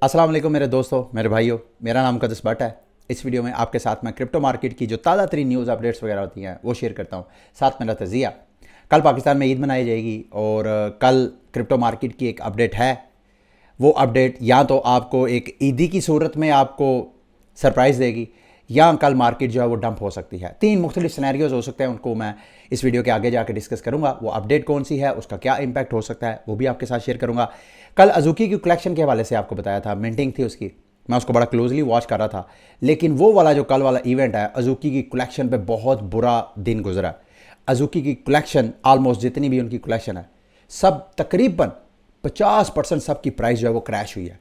अस्सलाम वालेकुम मेरे दोस्तों, मेरे भाइयों। मेरा नाम कदस भट्ट है। इस वीडियो में आपके साथ मैं क्रिप्टो मार्केट की जो ताज़ा तरीन न्यूज़ अपडेट्स वगैरह होती हैं वो शेयर करता हूँ। साथ मेरा तजिया। कल पाकिस्तान में ईद मनाई जाएगी और कल क्रिप्टो मार्केट की एक अपडेट है। वो अपडेट या तो आपको एक ईदी की सूरत में आपको सरप्राइज़ देगी या कल मार्केट जो है वो डंप हो सकती है। तीन मुख्तलिफ सिनेरियोज हो सकते हैं, उनको मैं इस वीडियो के आगे जाकर डिस्कस करूंगा। वो अपडेट कौन सी है, उसका क्या इंपैक्ट हो सकता है, वो भी आपके साथ शेयर करूंगा। कल अजूकी की कलेक्शन के हवाले से आपको बताया था, मिंटिंग थी उसकी, मैं उसको बड़ा क्लोजली वॉच कर रहा था। लेकिन वो वाला जो कल वाला इवेंट है, अजूकी की कलेक्शन पे बहुत बुरा दिन गुजरा। अजूकी की कलेक्शन ऑलमोस्ट जितनी भी उनकी कलेक्शन है, सब तकरीबन 50% सबकी प्राइस जो है वो क्रैश हुई है।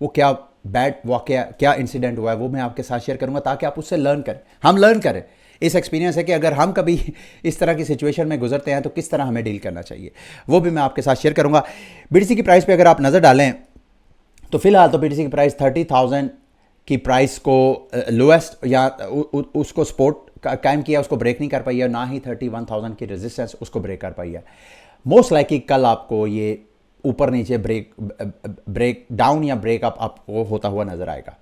वो क्या बैड वाकया, क्या इंसिडेंट हुआ है, वो मैं आपके साथ शेयर करूंगा ताकि आप उससे लर्न करें, हम लर्न करें। इस एक्सपीरियंस है कि अगर हम कभी इस तरह की सिचुएशन में गुजरते हैं तो किस तरह हमें डील करना चाहिए, वो भी मैं आपके साथ शेयर करूंगा। बीटीसी की प्राइस पे अगर आप नज़र डालें तो फिलहाल तो बीटीसी की प्राइस 30,000 की प्राइस को लोएस्ट या उसको सपोर्ट कायम किया, उसको ब्रेक नहीं कर पाई है, ना ही 31,000 की रेजिस्टेंस उसको ब्रेक कर पाई है। मोस्ट लाइकली कल आपको ये ऊपर नीचे ब्रेक डाउन या ब्रेकअप आपको होता हुआ नजर आएगा।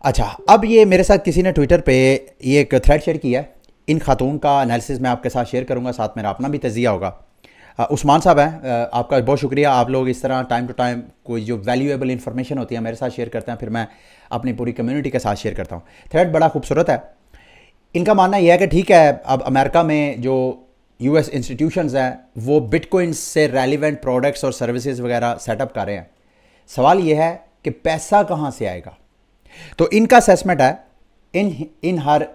अच्छा, अब ये मेरे साथ किसी ने ट्विटर पे ये एक थ्रेड शेयर किया है। इन खातून का एनालिसिस मैं आपके साथ शेयर करूंगा, साथ मेरा अपना भी तजिया होगा। उस्मान साहब हैं, आपका बहुत शुक्रिया। आप लोग इस तरह टाइम टू टाइम कोई जो वैल्यूएबल इंफॉर्मेशन होती है मेरे साथ शेयर करते हैं, फिर मैं अपनी पूरी कम्युनिटी के साथ शेयर करता हूँ। थ्रेड बड़ा खूबसूरत है। इनका मानना यह है कि ठीक है, अब अमेरिका में जो यूएस इंस्टीट्यूशंस हैं वो बिटकॉइन से रेलिवेंट प्रोडक्ट्स और सर्विसेज वगैरह सेटअप कर रहे हैं। सवाल यह है कि पैसा कहाँ से आएगा। तो इनका असेसमेंट है, इन हर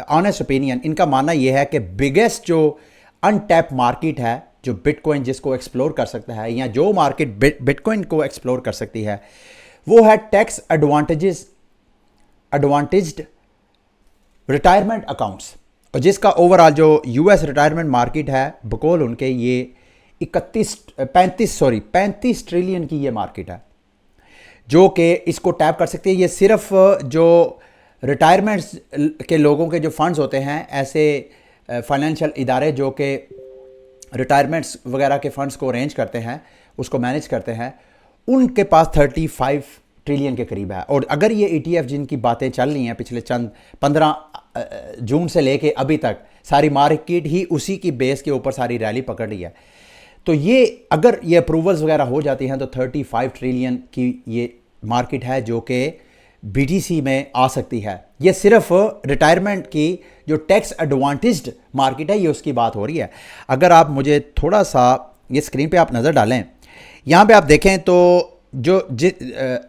ऑनेस्ट ओपिनियन, इनका मानना यह है कि बिगेस्ट जो अनटैप मार्केट है जो बिटकॉइन जिसको एक्सप्लोर कर सकता है, या जो मार्केट बिटकॉइन को एक्सप्लोर कर सकती है, वो है टैक्स एडवांटेज्ड रिटायरमेंट अकाउंट्स। और जिसका ओवरऑल जो यूएस रिटायरमेंट मार्केट है, बकौल उनके ये 35 ट्रिलियन की ये मार्केट है जो कि इसको टैप कर सकती है। ये सिर्फ जो रिटायरमेंट के लोगों के जो फंड्स होते हैं, ऐसे फाइनेंशियल इदारे जो कि रिटायरमेंट्स वगैरह के फंड्स को अरेंज करते हैं, उसको मैनेज करते हैं, उनके पास 35 ट्रिलियन के करीब है। और अगर ये ETF जिनकी बातें चल रही हैं पिछले 15 जून से लेके अभी तक, सारी मार्केट ही उसी की बेस के ऊपर सारी रैली पकड़ रही है। तो ये अगर ये अप्रूवल्स वगैरह हो जाती हैं तो 35 ट्रिलियन की ये मार्केट है जो कि BTC में आ सकती है। ये सिर्फ रिटायरमेंट की जो टैक्स एडवांटेज्ड मार्केट है, ये उसकी बात हो रही है। अगर आप मुझे थोड़ा सा ये स्क्रीन पे आप नज़र डालें, यहाँ पे आप देखें तो जो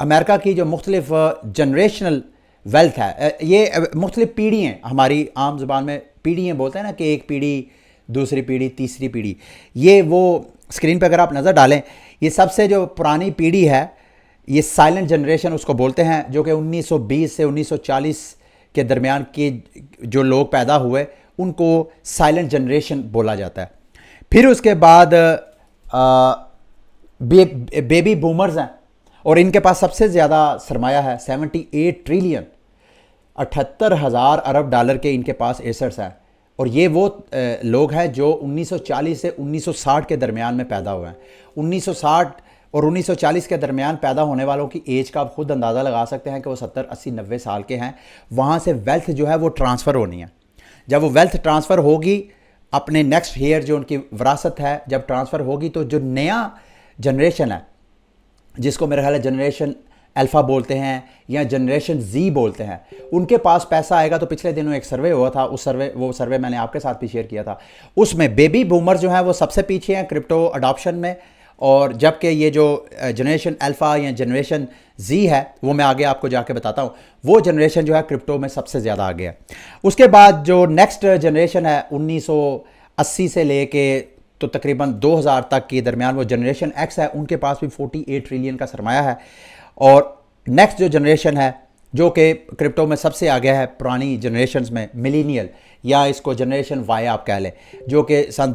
अमेरिका की जो मुख्तलिफ जनरेशनल वेल्थ है, ये मुख्तलिफ पीढ़ी हैं। हमारी आम ज़ुबान में पीढ़ियाँ बोलते हैं ना, कि एक पीढ़ी, दूसरी पीढ़ी, तीसरी पीढ़ी। ये वो स्क्रीन पे अगर आप नज़र डालें, ये सबसे जो पुरानी पीढ़ी है, ये साइलेंट जनरेशन उसको बोलते हैं, जो कि 1920 से 1940 के दरमियान के जो लोग पैदा हुए उनको साइलेंट जनरेशन बोला जाता है। फिर उसके बाद बेबी बूमर्स हैं और इनके पास सबसे ज़्यादा सरमाया है, 78 ट्रिलियन, 78,000 अरब डॉलर के इनके पास एसेट्स हैं। और ये वो लोग हैं जो 1940 से 1960 के दरमियान में पैदा हुए हैं। 1960 और 1940 के दरमियान पैदा होने वालों की एज का आप खुद अंदाज़ा लगा सकते हैं कि वो 70, 80, 90 साल के हैं। वहाँ से वेल्थ जो है वो ट्रांसफ़र होनी है। जब वो वेल्थ ट्रांसफ़र होगी, अपने नेक्स्ट हेयर जो उनकी विरासत है जब ट्रांसफ़र होगी, तो जो नया जनरेशन है, जिसको मेरा ख्याल है जनरेशन अल्फ़ा बोलते हैं या जनरेशन Z बोलते हैं, उनके पास पैसा आएगा। तो पिछले दिनों एक सर्वे हुआ था, वो सर्वे मैंने आपके साथ भी शेयर किया था। उसमें बेबी बूमर जो है वो सबसे पीछे हैं क्रिप्टो अडॉप्शन में, और जबकि ये जो जनरेशन अल्फ़ा या जनरेशन Z है, वो मैं आगे आपको जाके बताता हूँ, वो जनरेशन जो है क्रिप्टो में सबसे ज़्यादा आगे है। उसके बाद जो नेक्स्ट जनरेशन है 1980 से लेके तो तकरीबन 2000 तक के दरमियान, वो जनरेशन X है, उनके पास भी 48 ट्रिलियन का सरमाया है। और नेक्स्ट जो जनरेशन है जो कि क्रिप्टो में सबसे आगे है पुरानी जनरेशन्स में, मिलीनियल, या इसको जनरेशन Y आप कह लें, जो कि सन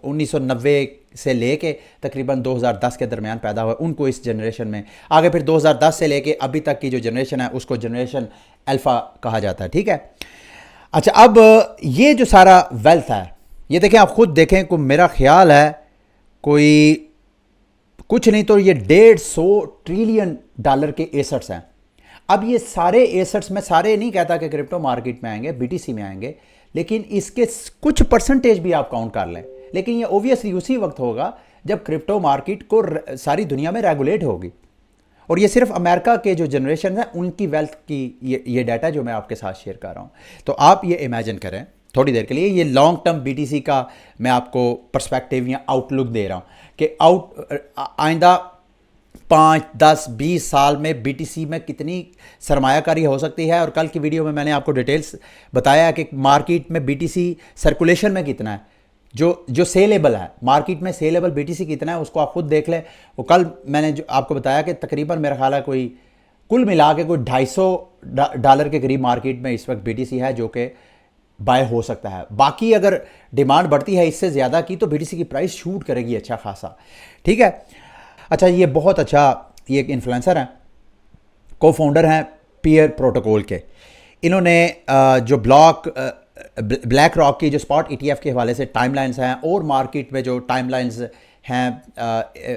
1990 से लेके तकरीबन 2010 के दरमियान पैदा हुआ, उनको इस जनरेशन में आगे, फिर 2010 से लेके अभी तक की जो जनरेशन है उसको जनरेशन अल्फ़ा कहा जाता है। ठीक है। अच्छा, अब ये जो सारा वेल्थ है, ये देखें, आप खुद देखें, को मेरा ख्याल है कोई कुछ नहीं तो ये 150 ट्रिलियन डॉलर के एसेट्स हैं। अब ये सारे एसेट्स, मैं सारे नहीं कहता कि क्रिप्टो मार्केट में आएंगे, बीटीसी में आएंगे, लेकिन इसके कुछ परसेंटेज भी आप काउंट कर लें। लेकिन ये ओब्वियसली उसी वक्त होगा जब क्रिप्टो मार्केट को सारी दुनिया में रेगुलेट होगी। और ये सिर्फ अमेरिका के जो जनरेशन है उनकी वेल्थ की ये डाटा जो मैं आपके साथ शेयर कर रहा हूँ। तो आप ये इमेजिन करें थोड़ी देर के लिए, ये लॉन्ग टर्म बीटीसी का मैं आपको पर्सपेक्टिव या आउटलुक दे रहा हूँ कि आइंदा 5, 10, 20 साल में बीटीसी में कितनी सरमायाकारी हो सकती है। और कल की वीडियो में मैंने आपको डिटेल्स बताया कि मार्केट में बीटीसी सर्कुलेशन में कितना है, जो सेलेबल है मार्केट में, सेलेबल बीटीसी कितना है उसको आप खुद देख लें। वो कल मैंने जो आपको बताया कि तकरीबन मेरा ख्याल है कोई कुल मिला के कोई $250 के करीब मार्केट में इस वक्त बीटीसी है जो कि बाय हो सकता है। बाकी अगर डिमांड बढ़ती है इससे ज़्यादा की तो बीटीसी की प्राइस शूट करेगी अच्छा खासा, ठीक है। अच्छा, ये बहुत अच्छा, ये एक इन्फ्लुएंसर हैं, को फाउंडर हैं पीयर प्रोटोकॉल के। इन्होंने जो ब्लैक रॉक की जो स्पॉट ईटीएफ के हवाले से टाइमलाइंस हैं और मार्केट में जो टाइमलाइंस हैं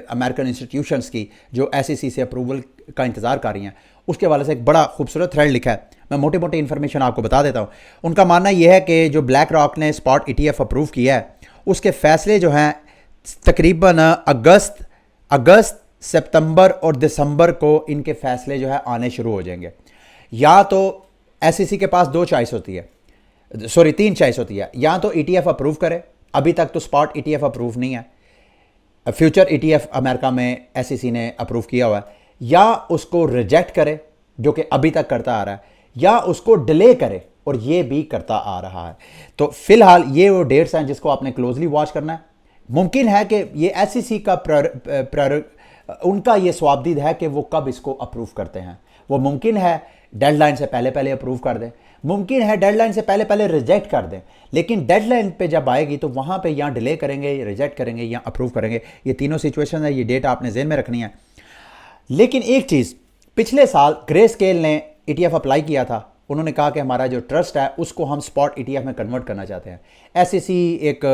अमेरिकन इंस्टीट्यूशंस की जो एसईसी से अप्रूवल का इंतज़ार कर रही हैं, उसके हवाले से एक बड़ा खूबसूरत थ्रेड लिखा है। मैं मोटी मोटी इन्फॉर्मेशन आपको बता देता हूँ। उनका मानना यह है कि जो ब्लैक रॉक ने स्पॉट ईटीएफ अप्रूव किया है उसके फैसले जो हैं तकरीबन अगस्त, सितंबर और दिसंबर को इनके फैसले जो है आने शुरू हो जाएंगे। या तो एसईसी के पास 2 चॉइस होती है, सॉरी 3 चॉइस होती है। या तो ईटीएफ अप्रूव करे, अभी तक तो स्पॉट ईटीएफ अप्रूव नहीं है, फ्यूचर ईटीएफ अमेरिका में एसईसी ने अप्रूव किया हुआ है, या उसको रिजेक्ट करे जो कि अभी तक करता आ रहा है, या उसको डिले करे और ये भी करता आ रहा है। तो फिलहाल ये वो डेट्स हैं जिसको आपने क्लोजली वॉच करना है। मुमकिन है कि ये एसईसी का उनका ये स्वाबदीद है कि वो कब इसको अप्रूव करते हैं। वो मुमकिन है डेडलाइन से पहले पहले अप्रूव कर दें, मुमकिन है डेडलाइन से पहले पहले रिजेक्ट कर दें, लेकिन डेडलाइन पे जब आएगी तो वहाँ पे या डिले करेंगे, रिजेक्ट करेंगे या अप्रूव करेंगे। ये तीनों सिचुएशन है, ये डेट आपने जेहन में रखनी है। लेकिन एक चीज़, पिछले साल ग्रेस्केल ने ईटीएफ अप्लाई किया था। उन्होंने कहा कि हमारा जो ट्रस्ट है उसको हम स्पॉट ईटीएफ में कन्वर्ट करना चाहते हैं। एसईसी एक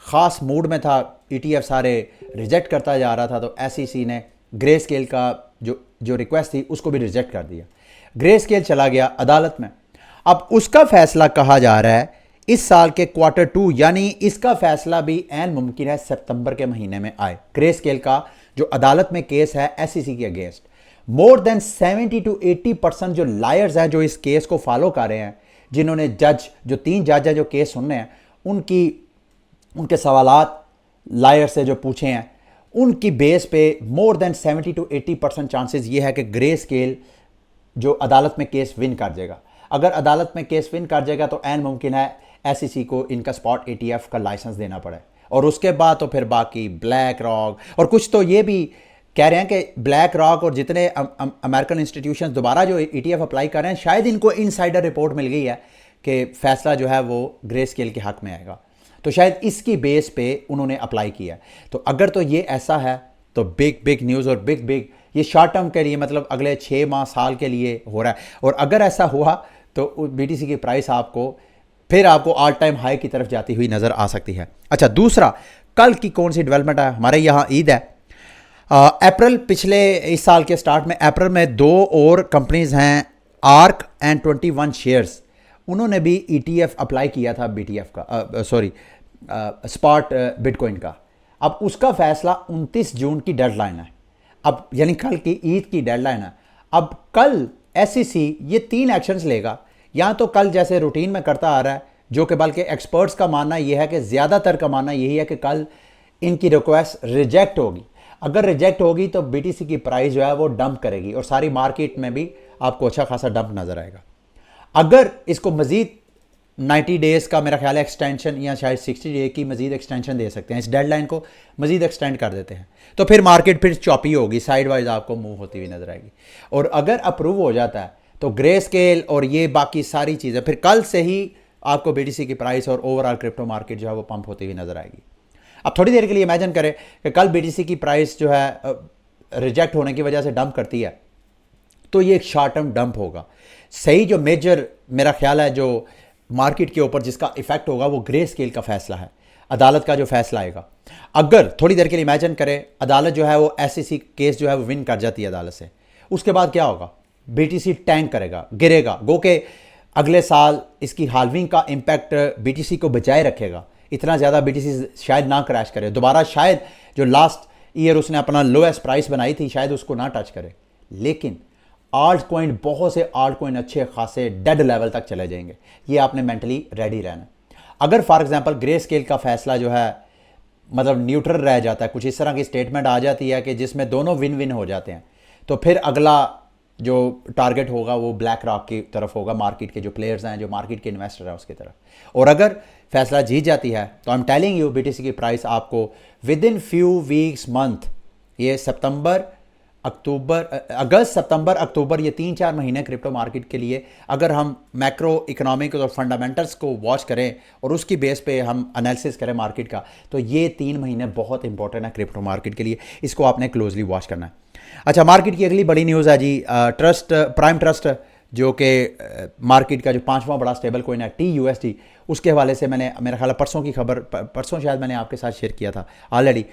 ख़ास मूड में था, ईटीएफ सारे रिजेक्ट करता जा रहा था, तो एसईसी ने ग्रेस्केल का जो रिक्वेस्ट थी उसको भी रिजेक्ट कर दिया। ग्रेस्केल चला गया अदालत में। अब उसका फैसला कहा जा रहा है इस साल के Q2, यानी इसका फैसला भी ऐन मुमकिन है सितंबर के महीने में आए। ग्रेस्केल का जो अदालत में केस है एसईसी के अगेंस्ट, मोर देन 70 to 80% जो लायर्स हैं जो इस केस को फॉलो कर रहे हैं, जिन्होंने जो 3 जज हैं जो केस सुन रहे हैं, उनके सवालात लायर से जो पूछे हैं उनकी बेस पे मोर देन 70 to 80% चांसेस ये है कि ग्रेस्केल जो अदालत में केस विन कर जाएगा। अगर अदालत में केस विन कर जाएगा तो ऐन मुमकिन है एसईसी को इनका स्पॉट ईटीएफ का लाइसेंस देना पड़े। और उसके बाद तो फिर बाकी ब्लैक रॉक, और कुछ तो ये भी कह रहे हैं कि ब्लैक रॉक और जितने अमेरिकन इंस्टीट्यूशंस दोबारा जो ईटीएफ अप्लाई कर रहे हैं, शायद इनको इनसाइडर रिपोर्ट मिल गई है कि फैसला जो है वो ग्रेस्केल के हक में आएगा, तो शायद इसकी बेस पे उन्होंने अप्लाई किया। तो अगर तो ये ऐसा है तो बिग न्यूज़ और बिग ये शॉर्ट टर्म के लिए, मतलब अगले 6 माह साल के लिए हो रहा है। और अगर ऐसा हुआ तो बीटीसी की प्राइस आपको ऑल टाइम हाई की तरफ जाती हुई नज़र आ सकती है। अच्छा, दूसरा, कल की कौन सी डेवलपमेंट है? हमारे यहाँ ईद है। अप्रैल, पिछले इस साल के स्टार्ट में अप्रैल में 2 और कंपनीज हैं, आर्क एंड 21 शेयर्स, उन्होंने भी ईटीएफ अप्लाई किया था बीटीएफ का, स्पॉट बिटकॉइन का। अब उसका फैसला 29 जून की डेडलाइन है। अब यानी कल की ईद की डेडलाइन है। अब कल एसईसी ये 3 एक्शंस लेगा। या तो कल जैसे रूटीन में करता आ रहा है, जो कि बल्कि एक्सपर्ट्स का मानना यह है कि ज़्यादातर का मानना यही है कि कल इनकी रिक्वेस्ट रिजेक्ट होगी। अगर रिजेक्ट होगी तो बीटीसी की प्राइस जो है वो डंप करेगी और सारी मार्केट में भी आपको अच्छा खासा डंप नज़र आएगा। अगर इसको मज़ीद 90 डेज़ का मेरा ख्याल है एक्सटेंशन, या शायद 60 डे की मज़ीद एक्सटेंशन दे सकते हैं, इस डेडलाइन को मज़ीद एक्सटेंड कर देते हैं, तो फिर मार्केट फिर चॉपी होगी, साइड वाइज आपको मूव होती हुई नज़र आएगी। और अगर अप्रूव हो जाता है तो ग्रेस्केल और ये बाकी सारी चीज़ें फिर कल से ही आपको बीटीसी की प्राइस और ओवरऑल क्रिप्टो मार्केट जो है वो पंप होती हुई नज़र आएगी। अब थोड़ी देर के लिए इमेजिन करें कि कल बीटीसी की प्राइस जो है रिजेक्ट होने की वजह से डंप करती है, तो ये एक शॉर्ट टर्म डंप होगा। सही जो मेजर मेरा ख्याल है जो मार्केट के ऊपर जिसका इफेक्ट होगा वो ग्रेस्केल का फैसला है। अदालत का जो फैसला आएगा। अगर थोड़ी देर के लिए इमेजिन करें अदालत जो है वो एसईसी केस जो है वो विन कर जाती है अदालत से, उसके बाद क्या होगा? बीटीसी टैंक करेगा, गिरेगा। गो के अगले साल इसकी हाल्विंग का इम्पैक्ट बीटीसी को बचाए रखेगा। इतना ज़्यादा बीटीसी शायद ना क्रैश करे दोबारा, शायद जो लास्ट ईयर उसने अपना लोएस्ट प्राइस बनाई थी शायद उसको ना टच करे। लेकिन आल्ट कॉइन, बहुत से आल्ट कॉइन अच्छे खासे डेड लेवल तक चले जाएंगे। ये आपने मेंटली रेडी रहना। अगर फॉर एग्जांपल ग्रे स्केल का फैसला जो है मतलब न्यूट्रल रह जाता है, कुछ इस तरह की स्टेटमेंट आ जाती है कि जिसमें दोनों विन विन हो जाते हैं, तो फिर अगला जो टारगेट होगा वो ब्लैक रॉक की तरफ होगा, मार्केट के जो प्लेयर्स हैं, जो मार्केट के इन्वेस्टर हैं उसकी तरफ। और अगर फैसला जीत जाती है तो I am telling you BTC की प्राइस आपको with in few weeks month, ये सितंबर अक्टूबर, अगस्त सितंबर अक्टूबर, ये 3-4 महीने क्रिप्टो मार्केट के लिए अगर हम मैक्रो इकोनॉमिक और फंडामेंटल्स को वॉच करें और उसकी बेस पे हम एनालिसिस करें मार्केट का, तो ये 3 महीने बहुत इंपॉर्टेंट है क्रिप्टो मार्केट के लिए। इसको आपने क्लोजली वॉच करना है। अच्छा, मार्केट की अगली बड़ी न्यूज़ है जी, ट्रस्ट, प्राइम ट्रस्ट जो कि मार्केट का जो 5वां बड़ा स्टेबल कॉइन है TUSD, उसके हवाले से मैंने, मेरा ख्याल है परसों की खबर, परसों शायद मैंने आपके साथ शेयर किया था ऑलरेडी।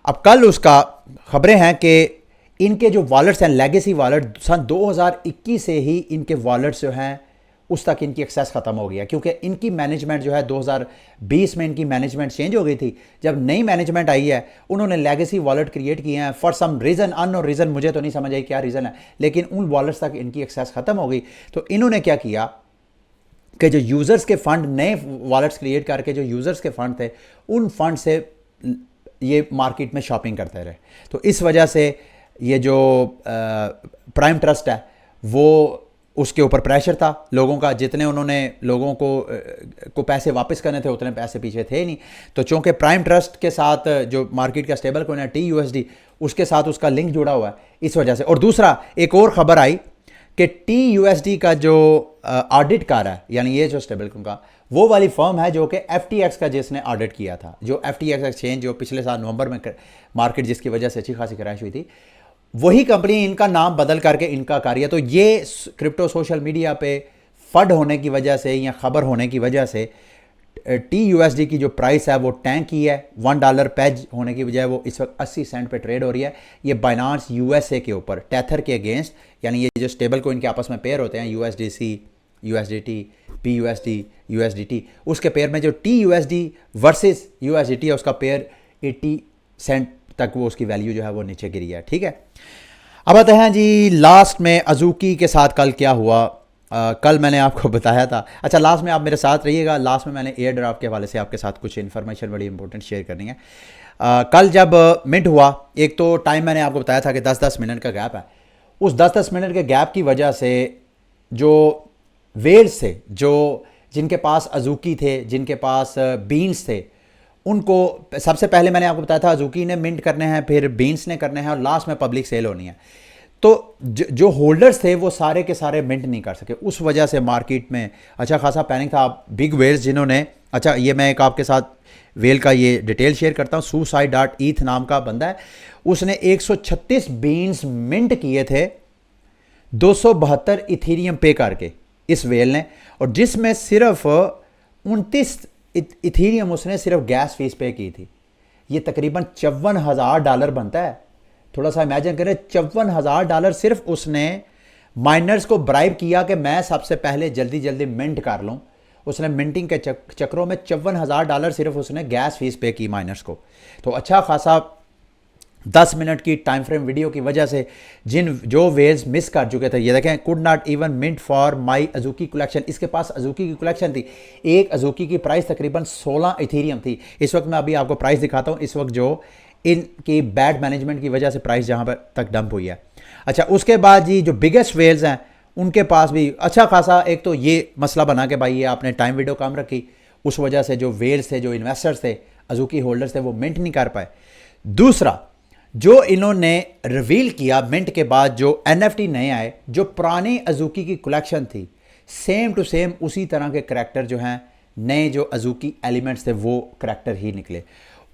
अब कल उसका खबरें हैं कि इनके जो वॉलेट्स हैं, लेगेसी वॉलेट, सन 2021 से ही इनके वॉलेट्स जो हैं उस तक इनकी एक्सेस ख़त्म हो गया, क्योंकि इनकी मैनेजमेंट जो है 2020 में इनकी मैनेजमेंट चेंज हो गई थी। जब नई मैनेजमेंट आई है उन्होंने लेगेसी वॉलेट क्रिएट किए हैं for some reason, unknown reason, मुझे तो नहीं समझ आई क्या रीज़न है, लेकिन उन वॉलेट्स तक इनकी एक्सेस ख़त्म हो गई। तो इन्होंने क्या किया कि जो यूज़र्स के फंड, नए वॉलेट्स क्रिएट करके जो यूज़र्स के फंड थे, उन फंड से ये मार्केट में शॉपिंग करते रहे। तो इस वजह से ये जो प्राइम ट्रस्ट है वो, उसके ऊपर प्रेशर था लोगों का, जितने उन्होंने लोगों को पैसे वापस करने थे उतने पैसे पीछे थे नहीं। तो चूंकि प्राइम ट्रस्ट के साथ जो मार्केट का स्टेबल कॉइन है TUSD, उसके साथ उसका लिंक जुड़ा हुआ है इस वजह से। और दूसरा एक और ख़बर आई कि TUSD का जो ऑडिट कर रहा है, यानी ये जो स्टेबल कॉइन का, वो वाली फर्म है जो कि FTX का जिसने ऑडिट किया था, जो FTX एक्सचेंज जो पिछले साल नवंबर में मार्केट जिसकी वजह से अच्छी खासी क्रैश हुई थी, वही कंपनी इनका नाम बदल करके इनका कर रही है। तो ये क्रिप्टो सोशल मीडिया पे फड होने की वजह से या खबर होने की वजह से TUSD की जो प्राइस है वो टैंक की है। $1 पेज होने की बजाय वो इस वक्त 80 सेंट पे ट्रेड हो रही है। ये बाइनांस USA के ऊपर टेथर के अगेंस्ट, यानी ये जो स्टेबल कोइन के आपस में पेयर होते हैं USDC, USDT, BUSD, USDT, उसके पेयर में जो TUSD वर्सेस USDT है उसका पेयर 80 सेंट तक वो उसकी वैल्यू जो है वो नीचे गिरी है। ठीक है, अब आते हैं जी लास्ट में अज़ूकी के साथ कल क्या हुआ। कल मैंने आपको बताया था, अच्छा लास्ट में आप मेरे साथ रहिएगा, लास्ट में मैंने एयर ड्रॉप के हवाले से आपके साथ कुछ इन्फॉर्मेशन बड़ी इंपॉर्टेंट शेयर करनी है। कल जब मिंट हुआ, एक तो टाइम मैंने आपको बताया था कि 10-10 मिनट का गैप है, उस 10-10 मिनट के गैप की वजह से जो वेल्स थे, जो जिनके पास अज़ूकी थे, जिनके पास बीन्स थे, उनको सबसे पहले मैंने आपको बताया था अज़ूकी ने मिंट करने हैं, फिर बीन्स ने करने हैं और लास्ट में पब्लिक सेल होनी है। तो जो होल्डर्स थे वो सारे के सारे मिंट नहीं कर सके, उस वजह से मार्केट में अच्छा खासा पैनिक था। बिग वेल्स जिन्होंने, अच्छा ये मैं एक आपके साथ वेल का ये डिटेल शेयर करता हूँ, suicide.eth नाम का बंदा है, उसने 136 बीन्स मिंट किए थे 272 इथेरियम पे करके इस वेल ने, और जिसमें सिर्फ 29 इथेरियम उसने सिर्फ गैस फीस पे की थी। ये तकरीबन $54,000 बनता है। थोड़ा सा इमेजिन करें, $54,000 सिर्फ उसने माइनर्स को ब्राइब किया कि मैं सबसे पहले जल्दी जल्दी मिंट कर लूँ। उसने मिंटिंग के चक्रों में $54,000 सिर्फ उसने गैस फीस पे की माइनर्स को। तो अच्छा खासा 10 मिनट की टाइम फ्रेम वीडियो की वजह से जो वेल्स मिस कर चुके थे, ये देखें, could not even mint for my Azuki collection. इसके पास अज़ूकी की कलेक्शन थी, एक अज़ूकी की प्राइस तकरीबन 16 इथेरियम थी। इस वक्त मैं अभी आपको प्राइस दिखाता हूँ, इस वक्त जो इनकी बैड मैनेजमेंट की वजह से प्राइस जहाँ पर तक डंप हुई है। अच्छा, उसके बाद जी जो बिगेस्ट वेल्स हैं उनके पास भी अच्छा खासा, एक तो ये मसला बना के भाई ये आपने टाइम वीडियो कम रखी, उस वजह से जो वेल्स थे, जो इन्वेस्टर्स थे, अज़ूकी होल्डर्स थे, वो मिंट नहीं कर पाए। दूसरा, जो इन्होंने रिवील किया मिंट के बाद, जो NFT नए आए, जो पुरानी अज़ूकी की कलेक्शन थी, सेम टू सेम उसी तरह के करैक्टर जो हैं, नए जो अज़ूकी एलिमेंट्स थे वो करैक्टर ही निकले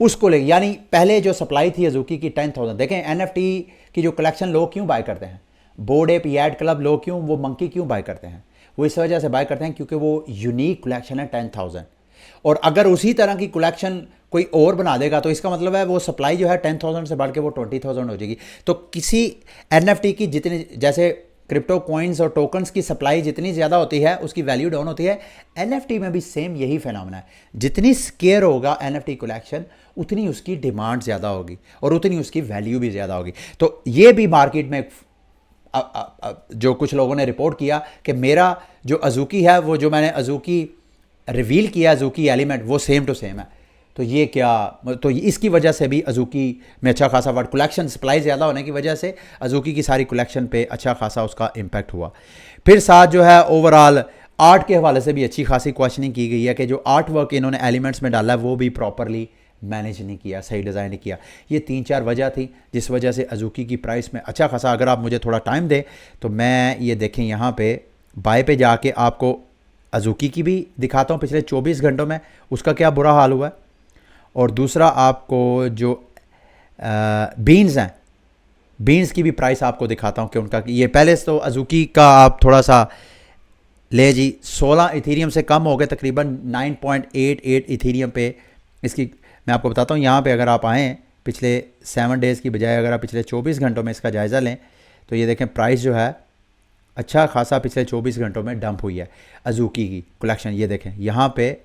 उसको ले। यानी पहले जो सप्लाई थी अज़ूकी की 10,000, देखें NFT की जो कलेक्शन लोग क्यों बाय करते हैं, बोर्ड एप, याड क्लब, लोग क्यों वो मंकी क्यों बाय करते हैं, वो इस वजह से बाय करते हैं क्योंकि वो यूनिक कलेक्शन है 10,000। और अगर उसी तरह की कलेक्शन कोई और बना देगा तो इसका मतलब है वो सप्लाई जो है 10,000 से बढ़ के वो 20,000 हो जाएगी। तो किसी NFT की जितनी, जैसे क्रिप्टो कॉइन्स और टोकन्स की सप्लाई जितनी ज़्यादा होती है उसकी वैल्यू डाउन होती है, NFT में भी सेम यही फिनोमेना है। जितनी स्केयर होगा NFT कलेक्शन उतनी उसकी डिमांड ज़्यादा होगी और उतनी उसकी वैल्यू भी ज़्यादा होगी। तो ये भी मार्केट में जो कुछ लोगों ने रिपोर्ट किया कि मेरा जो अज़ूकी है, वो जो मैंने अज़ूकी रिवील किया, अज़ूकी एलिमेंट, वो सेम टू सेम है। तो ये क्या, तो इसकी वजह से भी अज़ूकी में अच्छा खासा वर्ड कलेक्शन सप्लाई ज़्यादा होने की वजह से अज़ूकी की सारी कलेक्शन पे अच्छा खासा उसका इम्पैक्ट हुआ। फिर साथ जो है ओवरऑल आर्ट के हवाले से भी अच्छी खासी क्वेश्चनिंग की गई है कि जो आर्ट वर्क इन्होंने एलिमेंट्स में डाला है वो भी प्रॉपरली मैनेज नहीं किया, सही डिज़ाइन नहीं किया। ये 3-4 वजह थी जिस वजह से अज़ूकी की प्राइस में अच्छा खासा, अगर आप मुझे थोड़ा टाइम दें तो मैं ये देखें यहाँ पे बाय पे जाके आपको अज़ूकी की भी दिखाता हूँ पिछले 24 घंटों में उसका क्या बुरा हाल हुआ है। और दूसरा आपको जो बीन्स हैं, बीन्स की भी प्राइस आपको दिखाता हूँ कि उनका ये पहले तो अज़ूकी का आप थोड़ा सा ले जी 16 इथीरियम से कम हो गए, तकरीबन 9.88 इथीरियम पे इसकी मैं आपको बताता हूँ। यहाँ पे अगर आप आएँ पिछले 7 डेज़ की बजाय अगर आप पिछले 24 घंटों में इसका जायज़ा लें तो ये देखें प्राइस जो है अच्छा खासा पिछले 24 घंटों में डंप हुई है अज़ूकी की कलेक्शन। ये देखें यहाँ पे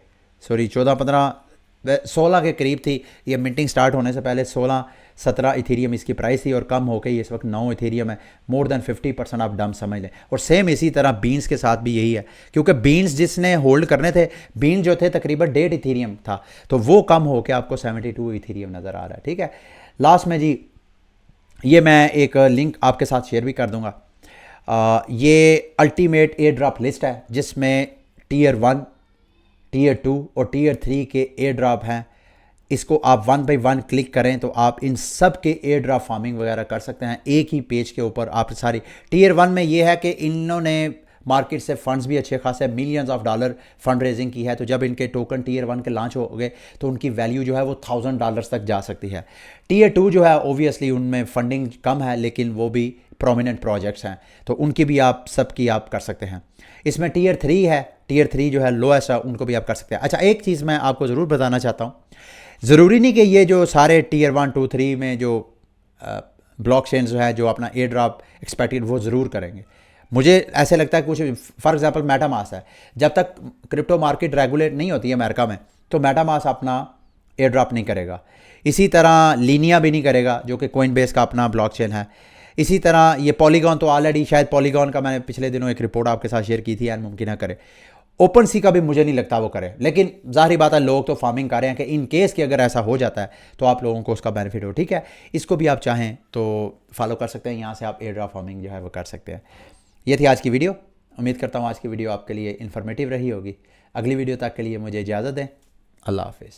16 के करीब थी ये मिंटिंग स्टार्ट होने से पहले, 16-17 इथेरियम इसकी प्राइस थी और कम होकर ये इस वक्त 9 इथेरियम है। मोर देन 50% आप डंप समझ लें। और सेम इसी तरह बीन्स के साथ भी यही है, क्योंकि बीन्स जिसने होल्ड करने थे, बीन जो थे तकरीबन 1.5 इथेरियम था, तो वो कम होकर आपको 72 इथेरियम नज़र आ रहा है। ठीक है, लास्ट में जी ये मैं एक लिंक आपके साथ शेयर भी कर दूंगा। ये अल्टीमेट एयर ड्रॉप लिस्ट है जिसमें टीयर 1, टीयर 2 और टीयर 3 के एयर ड्रॉप हैं। इसको आप 1 बाई 1 क्लिक करें तो आप इन सब के एयर ड्रॉप फार्मिंग वगैरह कर सकते हैं एक ही पेज के ऊपर। आप सारी टीयर 1 में ये है कि इन्होंने मार्केट से फंड्स भी अच्छे खासे millions of dollar fund raising की है, तो जब इनके टोकन टीयर 1 के लॉन्च हो गए तो उनकी वैल्यू जो है वो $1000 तक जा सकती है। टीयर 2 जो है ओबियसली उनमें फंडिंग कम है लेकिन वो भी प्रोमिनेंट प्रोजेक्ट्स हैं, तो उनकी भी आप सबकी आप कर सकते हैं। इसमें टीयर 3 है, टीयर 3 जो है लोएस्ट है, उनको भी आप कर सकते हैं। अच्छा, एक चीज़ मैं आपको ज़रूर बताना चाहता हूँ, ज़रूरी नहीं कि ये जो सारे टीयर 1, 2, 3 में जो ब्लॉकचेन जो है जो अपना एयर ड्रॉप एक्सपेक्टेड वो ज़रूर करेंगे। मुझे ऐसे लगता है कुछ, फॉर एग्जांपल मेटामास्क है, जब तक क्रिप्टो मार्केट रेगुलेट नहीं होती है अमेरिका में तो मेटामास्क अपना एयर ड्रॉप नहीं करेगा। इसी तरह लीनिया भी नहीं करेगा जो कि कोइनबेस का अपना ब्लॉकचेन है। इसी तरह ये पॉलीगॉन तो ऑलरेडी, शायद पॉलीगॉन का मैंने पिछले दिनों एक रिपोर्ट आपके साथ शेयर की थी, यार मुमकिन है करे। ओपन सी का भी मुझे नहीं लगता वो करे, लेकिन जाहिर बात है लोग तो फार्मिंग कर रहे हैं कि इन केस कि अगर ऐसा हो जाता है तो आप लोगों को उसका बेनिफिट हो। ठीक है, इसको भी आप चाहें तो फॉलो कर सकते हैं, यहाँ से आप एयर ड्रॉप फार्मिंग जो है वो कर सकते हैं। ये थी आज की वीडियो। उम्मीद करता हूँ आज की वीडियो आपके लिए इन्फॉर्मेटिव रही होगी। अगली वीडियो तक के लिए मुझे इजाज़त दें। अल्लाह हाफिज़।